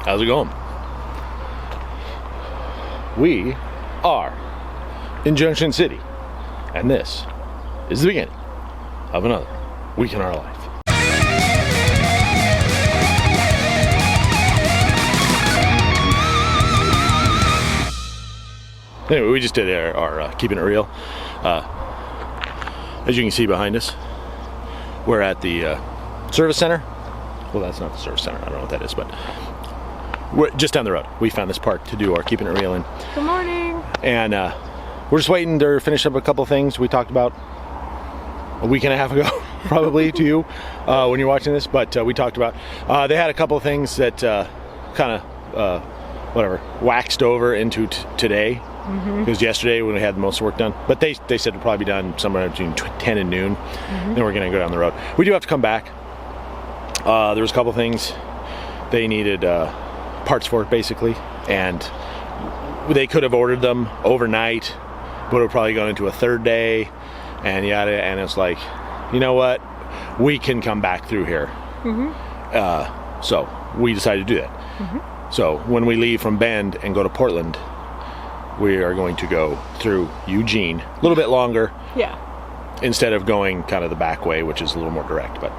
How's it going? We are in Junction City, and this is the beginning of another week in our life. Anyway, we just did our keeping it real. As you can see behind us, we're at the service center. Well, that's not the service center. I don't know what that is, but we're just down the road. We found this park to do our keeping it real in. Good morning. And we're just waiting to finish up a couple of things we talked about a week and a half ago, probably to you when you're watching this. But we talked about they had a couple of things that kind of waxed over into today. Because yesterday when we had the most work done, but they said it'll probably be done somewhere between 10 and noon. Then we're gonna go down the road. We do have to come back. There was a couple things they needed parts for, basically, and they could have ordered them overnight, but it would probably gone into a third day, and yada. And it's like, you know what, we can come back through here. So we decided to do that. So when we leave from Bend and go to Portland, we are going to go through Eugene, a little bit longer. Yeah. Instead of going kind of the back way, which is a little more direct, but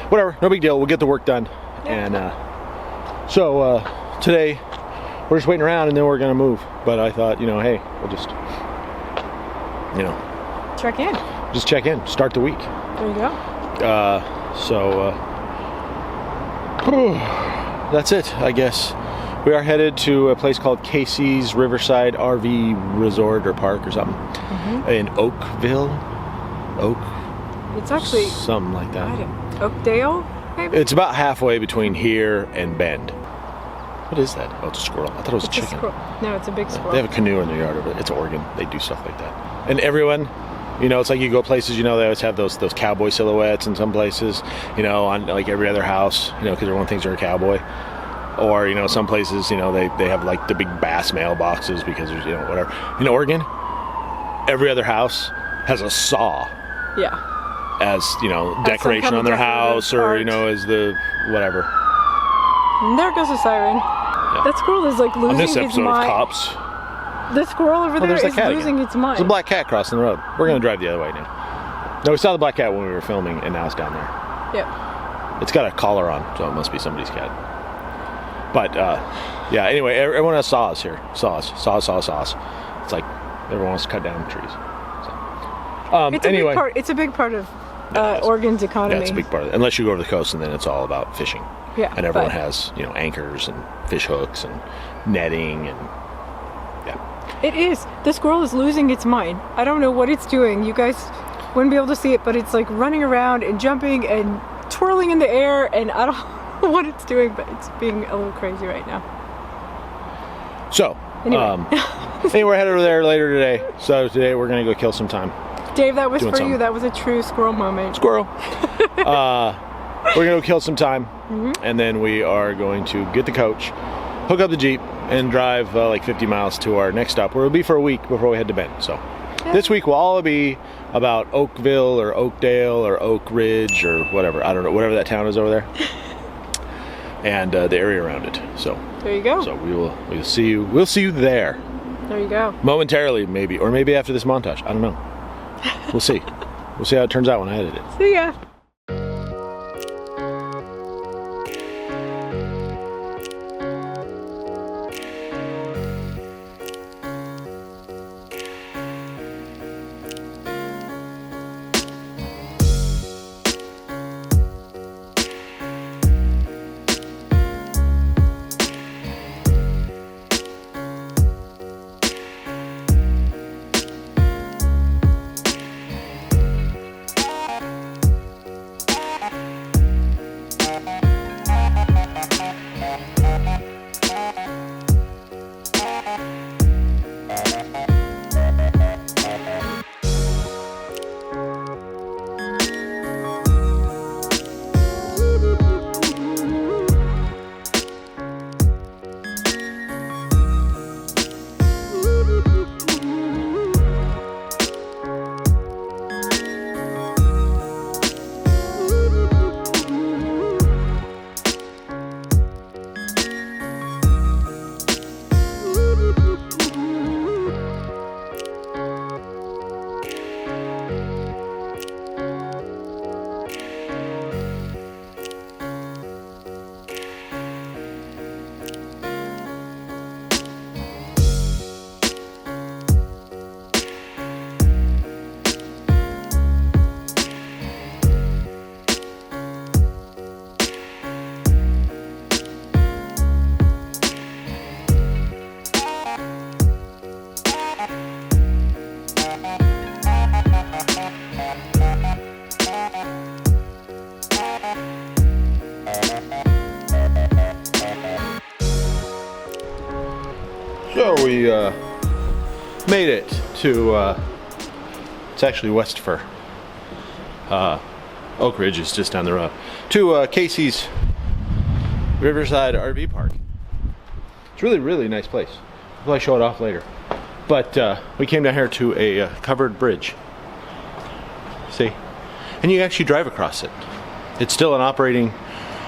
whatever, no big deal. We'll get the work done. Yeah. And so today we're just waiting around, and then we're gonna move. But I thought, hey, we'll just, check in. Just check in, start the week. There you go. That's it, I guess. We are headed to a place called Casades Riverside RV Resort or Park or something in Oakville. It's actually something like that. Oakdale, maybe? It's about halfway between here and Bend. What is that? Oh, it's a squirrel. I thought it was a chicken. No, it's a big squirrel. They have a canoe in their yard, but it's Oregon. They do stuff like that. And everyone, it's like you go places, they always have those cowboy silhouettes in some places, on like every other house, because everyone thinks they're a cowboy. Or, some places, they have like the big bass mailboxes because there's, whatever. In Oregon, every other house has a saw. Yeah. As, decoration on their house, or, as the whatever. And there goes a siren. Yeah. That squirrel is like losing its mind. On this episode of Cops. The squirrel over there is losing its mind. There's a black cat crossing the road. We're going to drive the other way now. No, we saw the black cat when we were filming, and now it's down there. Yep. It's got a collar on, so it must be somebody's cat. But, yeah, anyway, everyone has saws here. Saws. It's like everyone wants to cut down trees. So, anyway. It's a big part of Oregon's economy. Yeah, it's a big part of it. Unless you go to the coast, and then it's all about fishing. Yeah. And everyone has, anchors and fish hooks and netting and, yeah. It is. The squirrel is losing its mind. I don't know what it's doing. You guys wouldn't be able to see it, but it's like running around and jumping and twirling in the air, and I don't what it's doing, but it's being a little crazy right now. So, anyway, we're headed over there later today. So today we're gonna go kill some time. Dave, that was for you. That was a true squirrel moment. Squirrel. We're gonna go kill some time, and then we are going to get the coach, hook up the Jeep, and drive like 50 miles to our next stop, where we'll be for a week before we head to Bend. So this week will all be about Oakville or Oakdale or Oak Ridge or whatever. I don't know, whatever that town is over there. And the area around it. So there you go. So we'll see you. We'll see you there. There you go. Momentarily, maybe, or maybe after this montage. I don't know. We'll see. We'll see how it turns out when I edit it. See ya. we made it to, it's actually Westford. Oak Ridge is just down the road. To Casey's Riverside RV Park. It's really, really nice place. I'll probably show it off later. But we came down here to a covered bridge. See? And you actually drive across it. It's still an operating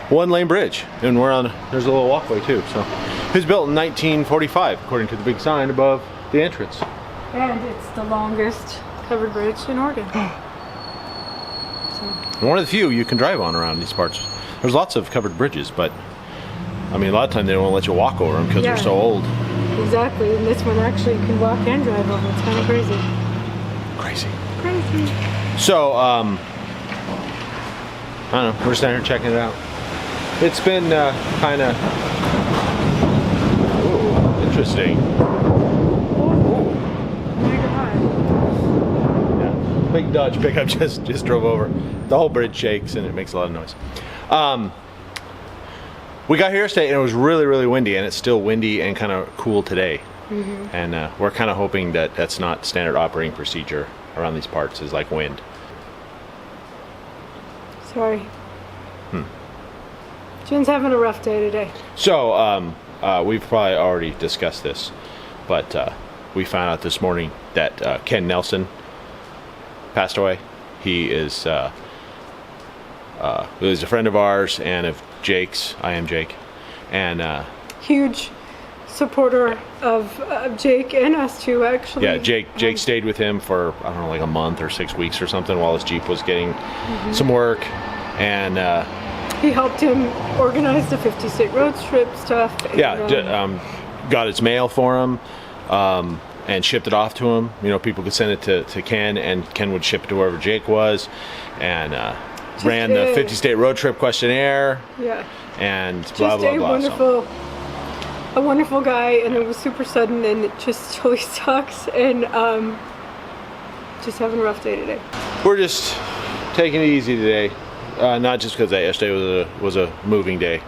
one-lane bridge. And we're on, there's a little walkway too. So it was built in 1945, according to the big sign above the entrance. And it's the longest covered bridge in Oregon. One of the few you can drive on around these parts. There's lots of covered bridges, but I mean, a lot of times they don't let you walk over them because they're so old. Exactly, and this one actually you can walk and drive over. It's kind of crazy. Crazy. Crazy. So, I don't know, we're just down here checking it out. It's been kind of interesting. Yeah, big Dodge pickup just drove over. The whole bridge shakes and it makes a lot of noise. We got here yesterday and it was really, really windy, and it's still windy and kind of cool today. And we're kind of hoping that that's not standard operating procedure around these parts, is like wind. Sorry. Jen's having a rough day today. So, we've probably already discussed this, but we found out this morning that Ken Nelson passed away. He is was a friend of ours and of Jake's. I am Jake. And huge supporter of Jake and us too, actually. yeah, Jake stayed with him for, I don't know, like a month or 6 weeks or something while his Jeep was getting some work. And he helped him organize the 50-state road trip stuff. And, got his mail for him and shipped it off to him. You know, people could send it to Ken, and Ken would ship it to wherever Jake was. And ran the 50-state road trip questionnaire. Yeah. And just blah, blah, blah. A wonderful guy, and it was super sudden, and it just totally sucks. And just having a rough day today. We're just taking it easy today. Not just because yesterday was a moving day,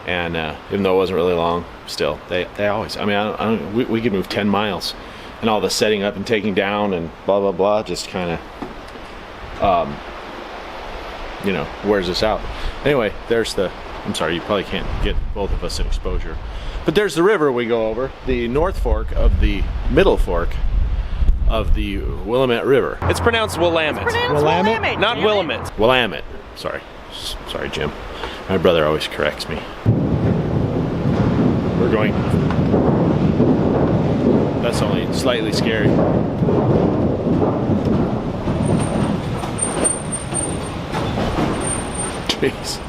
and even though it wasn't really long, still they always. I mean, we could move 10 miles, and all the setting up and taking down and blah blah blah just kind of you know, wears us out. Anyway, there's the. I'm sorry, you probably can't get both of us in exposure, but there's the river we go over, the North Fork of the Middle Fork of the Willamette River. It's pronounced Willamette. Willamette? Not Willamette. Willamette. Sorry, Jim. My brother always corrects me. We're going. That's only slightly scary. Jeez.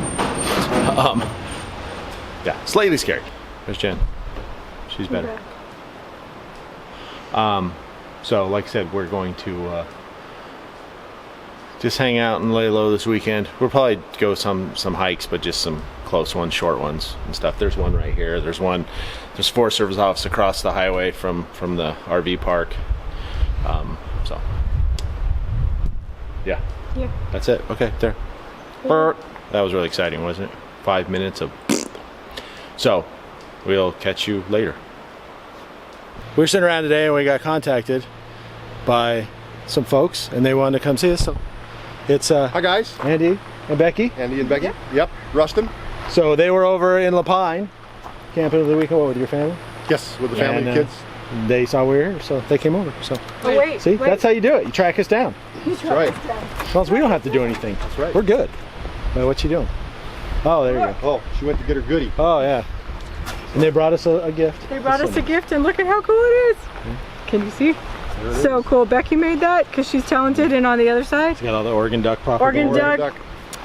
Yeah, slightly scary. There's Jen. She's better. So, like I said, we're going to just hang out and lay low this weekend. We'll probably go some hikes, but just some close ones, short ones and stuff. There's one right here. There's Forest Service office across the highway from the RV park. So, yeah. That's it. Okay, there. That was really exciting, wasn't it? 5 minutes of. So, we'll catch you later. We were sitting around today and we got contacted by some folks and they wanted to come see us. So it's hi guys, Andy and Becky. Andy and Becky. Yep. Rustin. So they were over in La Pine camping over the weekend. What, with your family? Yes, with the family and kids. They saw we were here, so they came over. So wait. That's how you do it. You track us down. That's right. Well, we don't have to do anything. That's right. We're good. What's she doing? Oh, there you go. Oh, she went to get her goodie. Oh yeah. And they brought us a gift. They brought us a gift, and look at how cool it is. Can you see? So cool. Becky made that because she's talented, and on the other side, she got all the Oregon duck propaganda. Oregon duck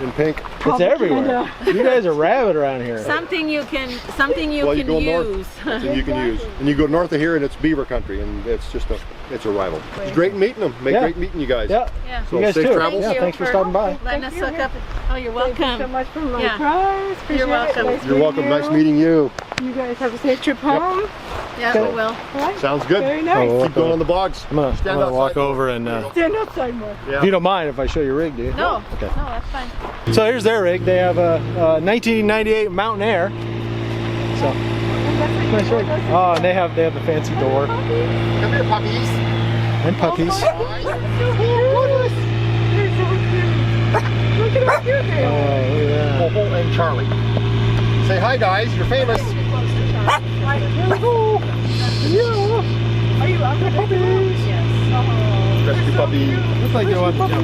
in pink. It's everywhere. You guys are rabid around here. Something you can use. Something you can use. And you go north of here, and it's beaver country, and it's just it's a rival. It's great meeting them. Great meeting you guys. Yeah. So you guys safe too. travels. Yeah, thanks for stopping by. Letting us hook up. Oh, you're welcome. Thank you so much for my prize. You're welcome. You're welcome. Nice meeting you. You guys have a safe trip home. Yeah, we will. Right. Sounds good. Very nice. Keep going on the bogs. I'm gonna walk over and stand outside more. Yeah. If you don't mind if I show you your rig, do you? No. Okay. No, that's fine. So here's their rig. They have a 1998 Mountain Air. So Nice rig. Oh, and they have the fancy door. Come here, puppies. And puppies. They're so cute. Look at how cute they Oh, are. look at that. Popo and Charlie. Say hi, guys. You're famous. Are you up with puppies? Yes. Rescue puppy. Looks like they want to jump. They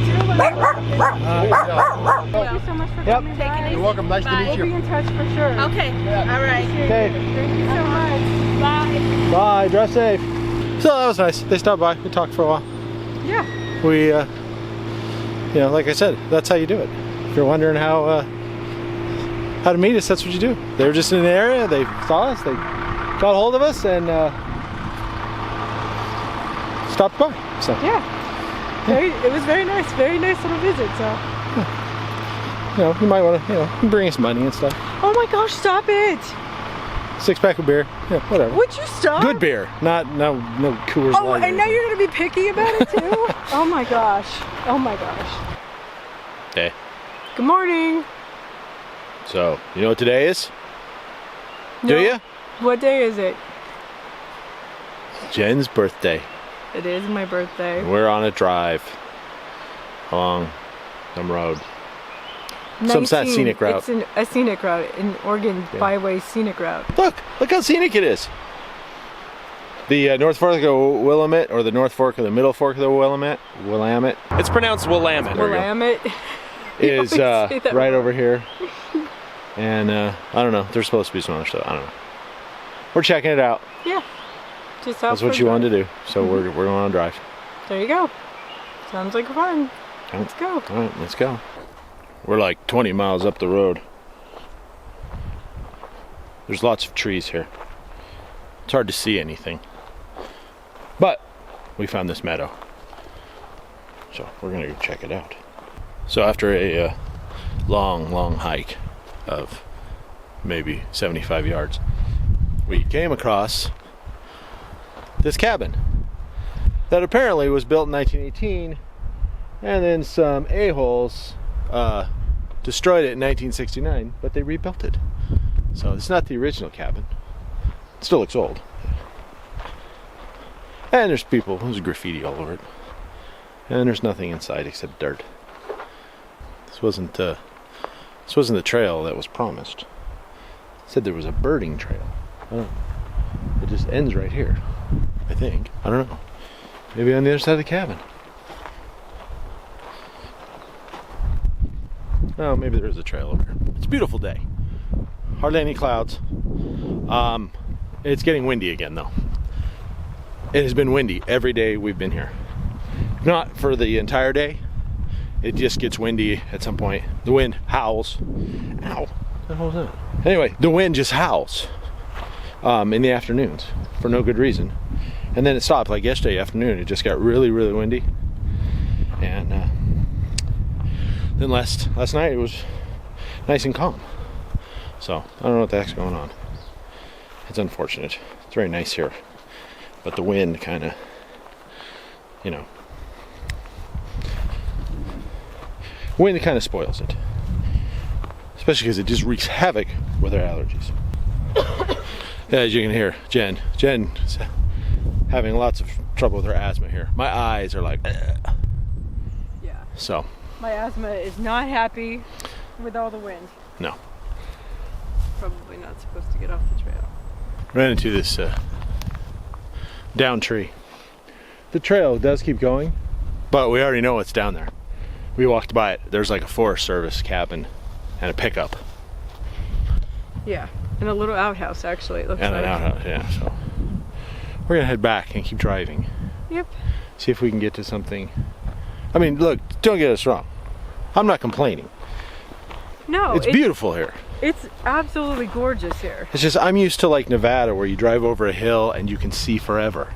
do like Good job. Thank you so much for Yep. coming by. You're welcome. Nice to Bye. meet We'll be you. in touch for sure. Okay. All right. Okay. Thank you so much. Bye. Bye. Drive safe. So that was nice. They stopped by. We talked for a while. Yeah. We, you know, like I said, that's how you do it. If you're wondering how to meet us, that's what you do. They were just in the area. They saw us. They got a hold of us and stopped by. So Yeah. It was very nice. Very nice little visit. So. you know, you might want to, you know, bring us money and stuff. Oh my gosh! Stop it! 6-pack of beer. Yeah, whatever. Would you stop? Good beer, not no Coors Oh, Light. and now you're gonna be picky about it too? Oh my gosh. Oh my gosh. Okay. Good morning. So you know what today is? No. Do you? What day is it? Jen's birthday. It is my birthday. We're on a drive along some road. Some 19. scenic route. It's a scenic route, an Oregon byway scenic route. Look how scenic it is. The North Fork of the Willamette, or the North Fork of the Middle Fork of the Willamette. It's pronounced Willamette. Willamette. Is always say that right wrong. over here. And I don't know. There's supposed to be some other stuff. I don't know. We're checking it out. Yeah. Just out That's what for you a wanted to drive. do. So we're going on a drive. There you go. Sounds like fun. Let's go. All right, let's go. We're like 20 miles up the road. There's lots of trees here. It's hard to see anything. But we found this meadow. So we're gonna go check it out. So after a long hike of maybe 75 yards, we came across this cabin that apparently was built in 1918, and then some a-holes destroyed it in 1969, but they rebuilt it. So it's not the original cabin. It still looks old. And there's there's graffiti all over it. And there's nothing inside except dirt. This wasn't the trail that was promised. It said there was a birding trail. I don't know. It just ends right here, I think. I don't know. Maybe on the other side of the cabin. Oh, maybe there is a trail over here. It's a beautiful day. Hardly any clouds. It's getting windy again, though. It has been windy every day we've been here. Not for the entire day. It just gets windy at some point. The wind howls. Ow. What the hell was that? Anyway, the wind just howls in the afternoons for no good reason. And then it stopped. Like yesterday afternoon, it just got really windy. And then last night it was nice and calm. So I don't know what the heck's going on. It's unfortunate. It's very nice here, but the wind kind of, wind kind of spoils it. Especially because it just wreaks havoc with our allergies. As you can hear, Jen's having lots of trouble with her asthma here. My eyes are like, ugh. Yeah. So. My asthma is not happy with all the wind. No. Probably not supposed to get off the trail. Ran into this down tree. The trail does keep going, but we already know what's down there. We walked by it. There's like a Forest Service cabin and a pickup. Yeah, and a little outhouse actually, it looks And like. an outhouse, yeah. So we're gonna head back and keep driving. Yep. See if we can get to something. I mean, look, don't get us wrong. I'm not complaining. No, It's beautiful here. It's absolutely gorgeous here. It's just I'm used to like Nevada where you drive over a hill and you can see forever.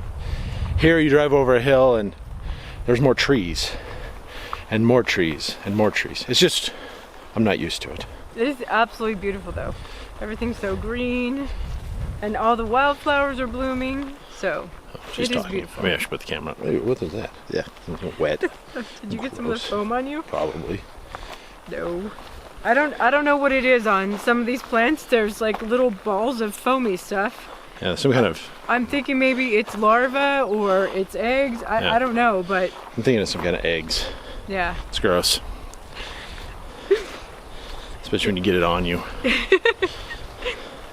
Here you drive over a hill and there's more trees and more trees and more trees. It's just, I'm not used to it. It is absolutely beautiful though. Everything's so green and all the wildflowers are blooming. So She's it is talking. beautiful. Maybe I should put the camera up. Wait, what is that? Yeah, it's wet. Did you get some of the Gross. foam on you? Probably. No. I don't know what it is on some of these plants. There's like little balls of foamy stuff. Yeah, some kind of... I'm thinking maybe it's larvae or it's eggs. I don't know, but... I'm thinking of some kind of eggs. Yeah. It's gross. Especially when you get it on you.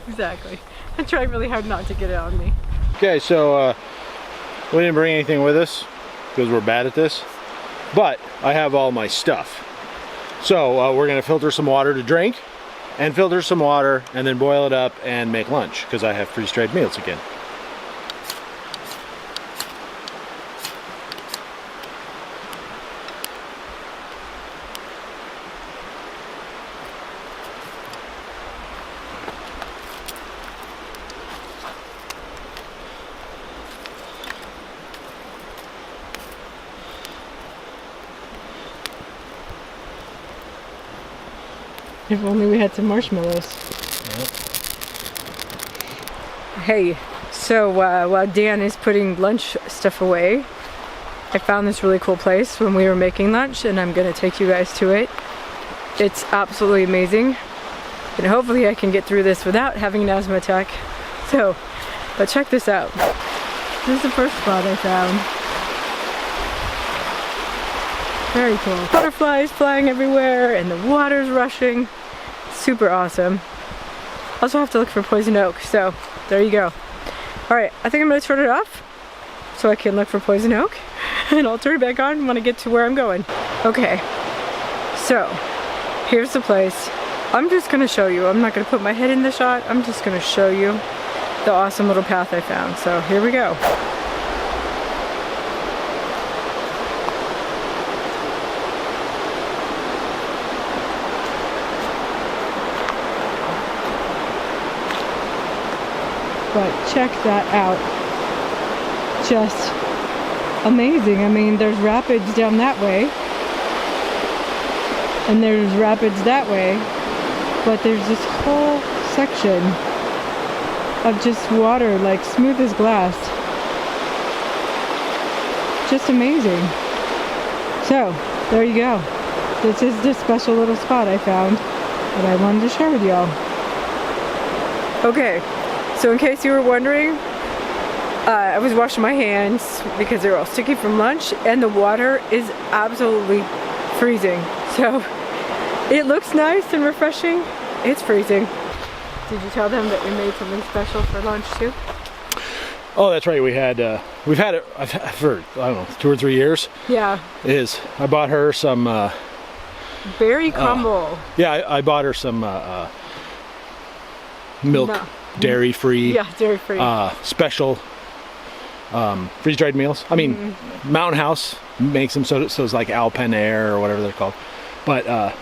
Exactly. I try really hard not to get it on me. Okay, so we didn't bring anything with us because we're bad at this. But I have all my stuff. So we're gonna filter some water to drink and filter some water and then boil it up and make lunch because I have freeze-dried meals again. If only we had some marshmallows. Hey, so while Dan is putting lunch stuff away, I found this really cool place when we were making lunch, and I'm gonna take you guys to it. It's absolutely amazing, and hopefully I can get through this without having an asthma attack. So, but check this out. This is the first spot I found. Very cool. Butterflies flying everywhere, and the water's rushing. Super awesome. Also have to look for poison oak, so there you go. Alright, I think I'm gonna turn it off so I can look for poison oak, and I'll turn it back on when I get to where I'm going. Okay, so here's the place. I'm just gonna show you. I'm not gonna put my head in the shot. I'm just gonna show you the awesome little path I found. So here we go. But check that out. Just amazing. I mean, there's rapids down that way. And there's rapids that way. But there's this whole section of just water, like smooth as glass. Just amazing. So, there you go. This is the special little spot I found that I wanted to share with y'all. Okay. So in case you were wondering, I was washing my hands because they're all sticky from lunch, and the water is absolutely freezing. So it looks nice and refreshing. It's freezing. Did you tell them that we made something special for lunch too? Oh, that's right. We've had it for, I don't know, 2 or 3 years. Yeah. I bought her some berry crumble. Yeah, I bought her some milk. No. Dairy-free, yeah, dairy-free, special freeze-dried meals. I mean, Mountain House makes them so it's like Alpen Air or whatever they're called. But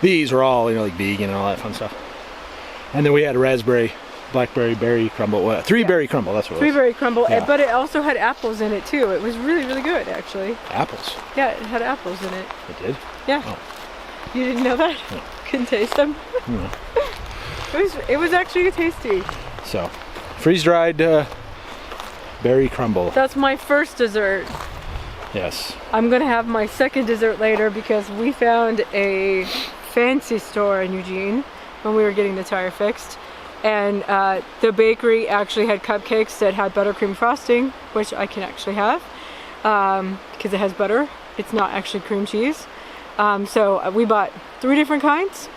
these are all, like vegan and all that fun stuff. And then we had a raspberry, blackberry, berry crumble. Berry crumble, that's what it was. 3-berry crumble, Yeah. but it also had apples in it too. It was really, really good, actually. Apples? Yeah, it had apples in it. It did? Yeah. Oh. You didn't know that? No. Couldn't taste them? No. It was actually tasty. So, freeze-dried berry crumble. That's my first dessert. Yes. I'm gonna have my second dessert later because we found a fancy store in Eugene when we were getting the tire fixed, and the bakery actually had cupcakes that had buttercream frosting, which I can actually have because it has butter. It's not actually cream cheese. So we bought 3 different kinds.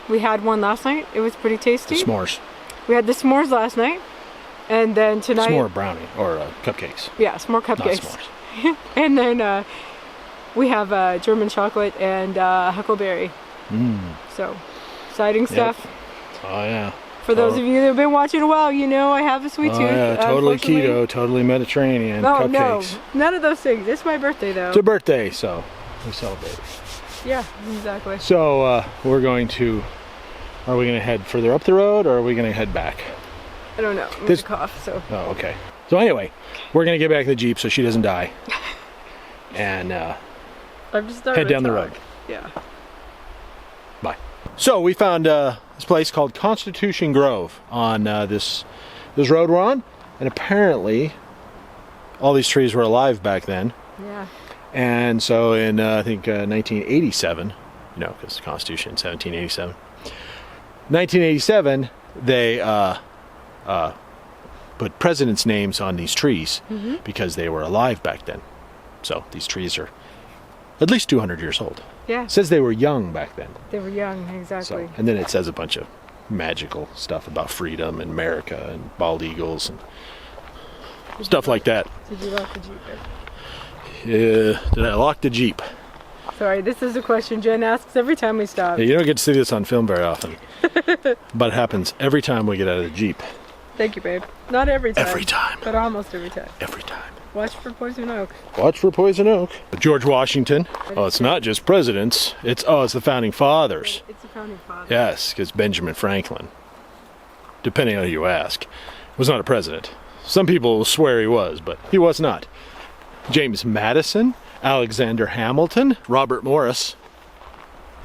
We had one last night. It was pretty tasty. The s'mores. We had the s'mores last night, and then tonight. S'more brownie or cupcakes. Yeah, s'more cupcakes. Not s'mores. And then we have German chocolate and huckleberry. So, exciting stuff. Yep. Oh yeah. For those of you that have been watching a while, you know I have a sweet tooth. Yeah, totally unfortunately. keto, totally Mediterranean. Oh Cupcakes. no, none of those things. It's my birthday though. It's a birthday, so we celebrate. Yeah, exactly. So we're going to. Are we going to head further up the road, or are we going to head back? I don't know. I'm This- gonna cough. So. Oh, okay. So anyway, we're going to get back to the Jeep so she doesn't die, and I'm just starting head to down the talk. road. Yeah. Bye. So we found this place called Constitution Grove on this road we're on, and apparently all these trees were alive back then. Yeah. And so in I think 1987, you know, because the Constitution in 1787. 1987, they put presidents' names on these trees because they were alive back then. So these trees are at least 200 years old. Yeah. It says they were young back then. They were young, exactly. So, and then it says a bunch of magical stuff about freedom and America and bald eagles and stuff like that. Did you lock the Jeep? Did I lock the Jeep? Sorry, this is a question Jen asks every time we stop. Yeah, you don't get to see this on film very often. But it happens every time we get out of the Jeep. Thank you, babe. Not every time. Every time. But almost every time. Every time. Watch for poison oak. Watch for poison oak. George Washington. Oh, it's not just presidents. It's the founding fathers. It's the founding fathers. Yes, because Benjamin Franklin, depending on who you ask, was not a president. Some people swear he was, but he was not. James Madison, Alexander Hamilton, Robert Morris,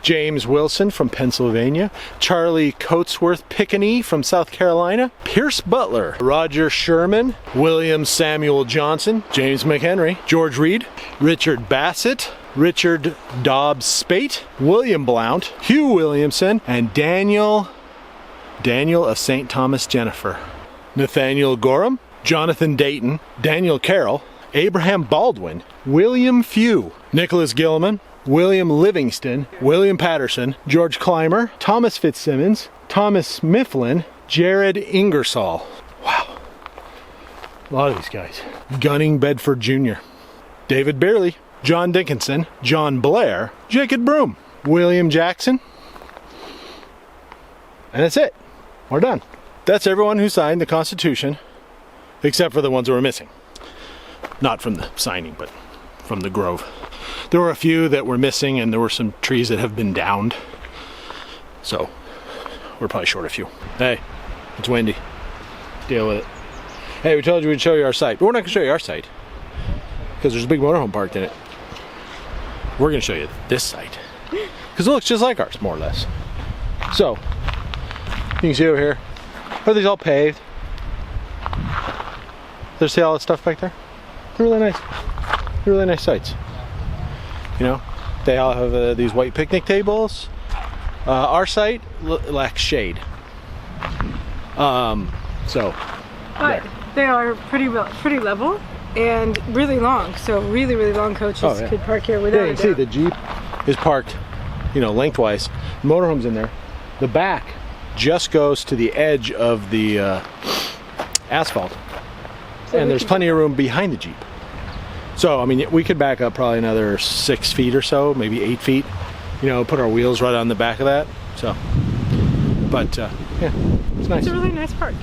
James Wilson from Pennsylvania, Charlie Coatsworth Pickney from South Carolina, Pierce Butler, Roger Sherman, William Samuel Johnson, James McHenry, George Reed, Richard Bassett, Richard Dobbs Spate, William Blount, Hugh Williamson, and Daniel of St. Thomas Jennifer, Nathaniel Gorham, Jonathan Dayton, Daniel Carroll, Abraham Baldwin, William Few, Nicholas Gilman, William Livingston, William Patterson, George Clymer, Thomas Fitzsimmons, Thomas Mifflin, Jared Ingersoll. Wow. A lot of these guys. Gunning Bedford Jr., David Beerley, John Dickinson, John Blair, Jacob Broom, William Jackson. And that's it. We're done. That's everyone who signed the Constitution, except for the ones who were missing. Not from the signing, but from the grove. There were a few that were missing, and there were some trees that have been downed. So, we're probably short a few. Hey, it's windy. Deal with it. Hey, we told you we'd show you our site, but we're not going to show you our site because there's a big motorhome parked in it. We're going to show you this site because it looks just like ours, more or less. So, you can see over here, are these all paved? There's see all that stuff back there? They're really nice. They're really nice sites. You know, they all have these white picnic tables. Our site lacks shade. So, but they are pretty level and really long. So really long coaches could park here without. Yeah, you can see the Jeep is parked, you know, lengthwise. Motorhome's in there. The back just goes to the edge of the asphalt, so and there's plenty of room behind the Jeep. So, I mean, we could back up probably another 6 feet or so, maybe 8 feet, you know, put our wheels right on the back of that. So, but yeah, it's nice. It's a really nice park.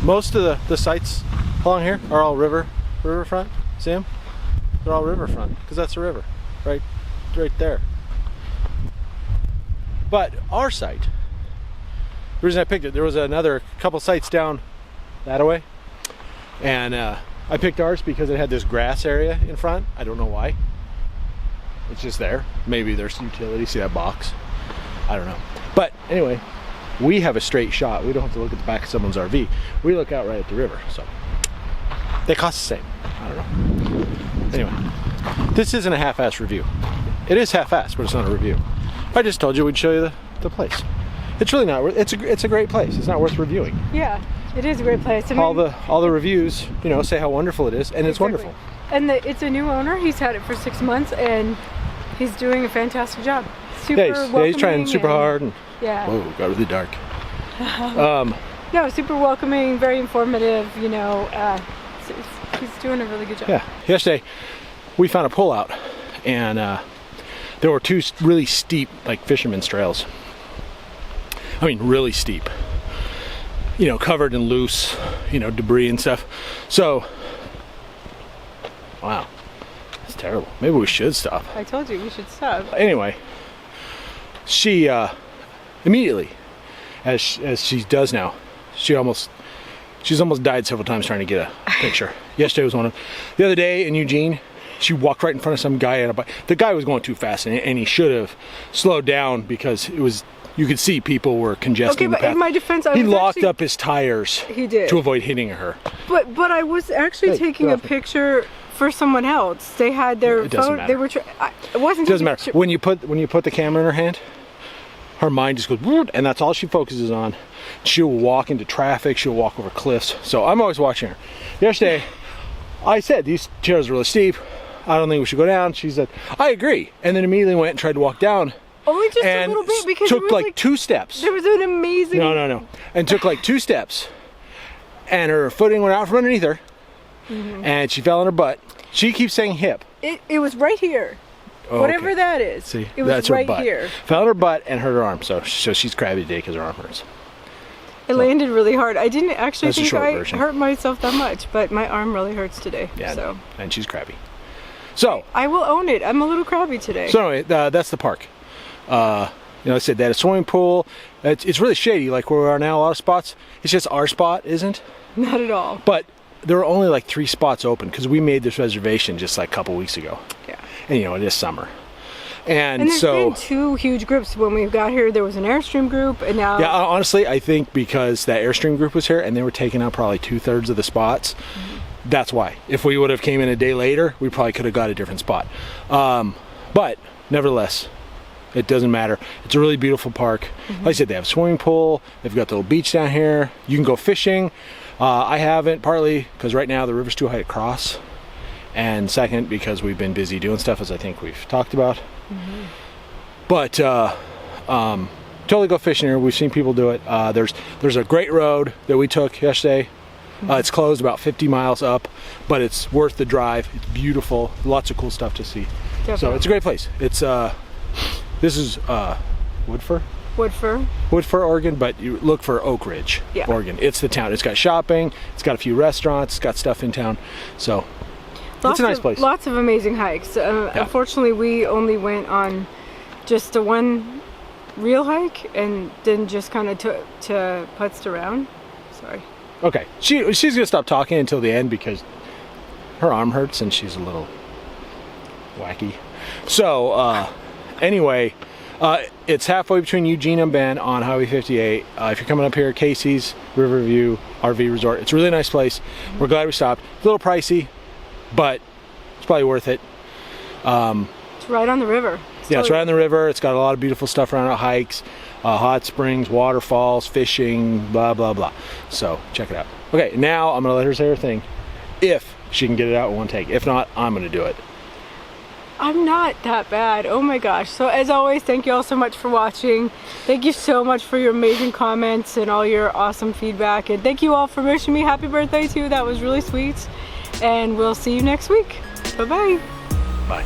Most of the sites along here are all riverfront. See them? They're all riverfront because that's a river, right there. But our site, the reason I picked it, there was another couple sites down that way, and I picked ours because it had this grass area in front. I don't know why. It's just there. Maybe there's utility. See that box? I don't know. But anyway, we have a straight shot. We don't have to look at the back of someone's RV. We look out right at the river. So they cost the same. I don't know. Anyway, this isn't a half-ass review. It is half-ass, but it's not a review. I just told you we'd show you the place. It's really not. It's a great place. It's not worth reviewing. Yeah. It is a great place. I mean, all the reviews, you know, say how wonderful it is, and it's wonderful. And it's a new owner. He's had it for 6 months, and he's doing a fantastic job. He's trying super hard. And, yeah. Whoa, got really dark. No, super welcoming, very informative. You know, he's doing a really good job. Yeah. Yesterday, we found a pullout, and there were 2 really steep, like fisherman's trails. I mean, really steep. You know, covered in loose, you know, debris and stuff. So, wow, that's terrible. Maybe we should stop. I told you should stop. Anyway, she immediately, as she does now, she's almost died several times trying to get a picture. Yesterday was one of them. The other day in Eugene, she walked right in front of some guy on a bike. The guy was going too fast, and he should have slowed down because it was. You could see people were congesting the path. In my defense, he locked up his tires. He did to avoid hitting her. But I was actually taking a picture for someone else. They had their phone. They were. It wasn't. It doesn't matter. When you put the camera in her hand, her mind just goes, "Whoop," and that's all she focuses on. She'll walk into traffic, she'll walk over cliffs. So I'm always watching her. Yesterday, I said, these chairs are really steep. I don't think we should go down. She said, I agree. And then immediately went and tried to walk down. Only just And a little bit because took it was like 2 steps. There was an amazing. No. And took like 2 steps. And her footing went out from underneath her. And she fell on her butt. She keeps saying hip. It was right here. Oh, Whatever okay. that is. See, it was that's right her butt. here. Fell on her butt and hurt her arm. So she's crabby today because her arm hurts. It landed really hard. I didn't actually That's the think short I version. hurt myself that much, but my arm really hurts today. Yeah, So and she's crabby. So I will own it. I'm a little crabby today. So anyway, that's the park. You know, I said they had a swimming pool. It's really shady, like where we are now. A lot of spots. It's just our spot isn't. Not at all. But there were only like 3 spots open because we made this reservation just like a couple weeks ago. Yeah. And you know, it is summer. And there's so been 2 huge groups. When we got here, there was an Airstream group, and now yeah, honestly, I think because that Airstream group was here and they were taking out probably 2/3 of the spots. That's why. If we would have came in a day later, we probably could have got a different spot. But nevertheless, it doesn't matter. It's a really beautiful park. Like I said, they have a swimming pool. They've got the little beach down here. You can go fishing. I haven't, partly because right now the river's too high to cross. And second, because we've been busy doing stuff, as I think we've talked about. But totally go fishing here. We've seen people do it. There's a great road that we took yesterday. It's closed about 50 miles up, but it's worth the drive. It's beautiful. Lots of cool stuff to see. Definitely. So it's a great place. It's this is Woodford, Oregon, but you look for Oak Ridge, Yeah. Oregon. It's the town. It's got shopping. It's got a few restaurants. It's got stuff in town. So it's a nice place. Lots of amazing hikes. Unfortunately, we only went on just the one real hike and then just kind of putzed around. Sorry. Okay, she's gonna stop talking until the end because her arm hurts and she's a little wacky. So anyway, it's halfway between Eugene and Bend on Highway 58. If you're coming up here, Casades Riverview RV Resort. It's a really nice place. We're glad we stopped. It's a little pricey, but it's probably worth it. It's right on the river. Yeah, it's right on the river. It's got a lot of beautiful stuff around it, hikes, hot springs, waterfalls, fishing, blah, blah, blah. So check it out. Okay, now I'm gonna let her say her thing. If she can get it out in one take. If not, I'm gonna do it. I'm not that bad. Oh my gosh. So as always, thank you all so much for watching. Thank you so much for your amazing comments and all your awesome feedback. And thank you all for wishing me happy birthday too. That was really sweet. And we'll see you next week. Bye-bye. Bye.